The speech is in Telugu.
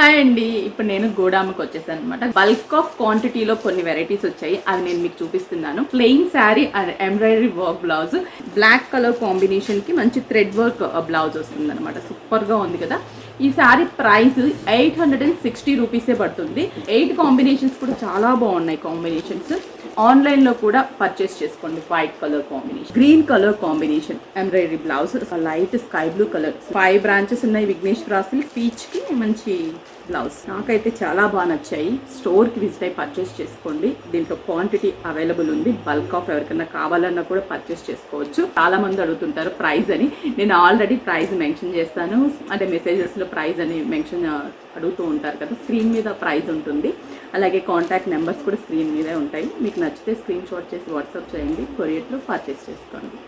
హాయ్ అండి, ఇప్పుడు నేను గోడాముకి వచ్చేసాను అనమాట. బల్క్ ఆఫ్ క్వాంటిటీలో కొన్ని వెరైటీస్ వచ్చాయి, అవి నేను మీకు చూపిస్తున్నాను. Plain sari and embroidery work blouse, black colour combination కి మంచి థ్రెడ్ వర్క్ బ్లౌజ్ వస్తుంది అనమాట. సూపర్ గా ఉంది కదా. ఈ శారీ ప్రైస్ 860 రూపీసే పడుతుంది. 8 కాంబినేషన్స్ కూడా చాలా బాగున్నాయి. కాంబినేషన్స్ ఆన్లైన్ లో కూడా పర్చేస్ చేసుకోండి. White colour combination, green colour combination embroidery blouse, light sky blue colour, 5 branches ఉన్నాయి. విఘ్నేశ్వర సిల్క్ పీచ్ కి మంచి బ్లౌజ్. నాకైతే చాలా బాగా నచ్చాయి. స్టోర్ కి విజిట్ అయి పర్చేస్ చేసుకోండి. దీంట్లో క్వాంటిటీ అవైలబుల్ ఉంది. బల్క్ ఆఫ్ ఎవరికైనా కావాలన్నా కూడా పర్చేస్ చేసుకోవచ్చు. చాలా మంది అడుగుతుంటారు ప్రైస్ అని. నేను ఆల్రెడీ ప్రైస్ మెన్షన్ చేస్తాను, అంటే మెసేజెస్ లో ప్రైస్ అని మెన్షన్ అడుగుతూ ఉంటారు కదా. స్క్రీన్ మీద ప్రైస్ ఉంటుంది, అలాగే కాంటాక్ట్ నెంబర్స్ కూడా స్క్రీన్ మీదే ఉంటాయి. మీకు నచ్చితే స్క్రీన్ షాట్ చేసి వాట్సాప్ చేయండి. కొరియర్లో పర్చేస్ చేసుకోండి.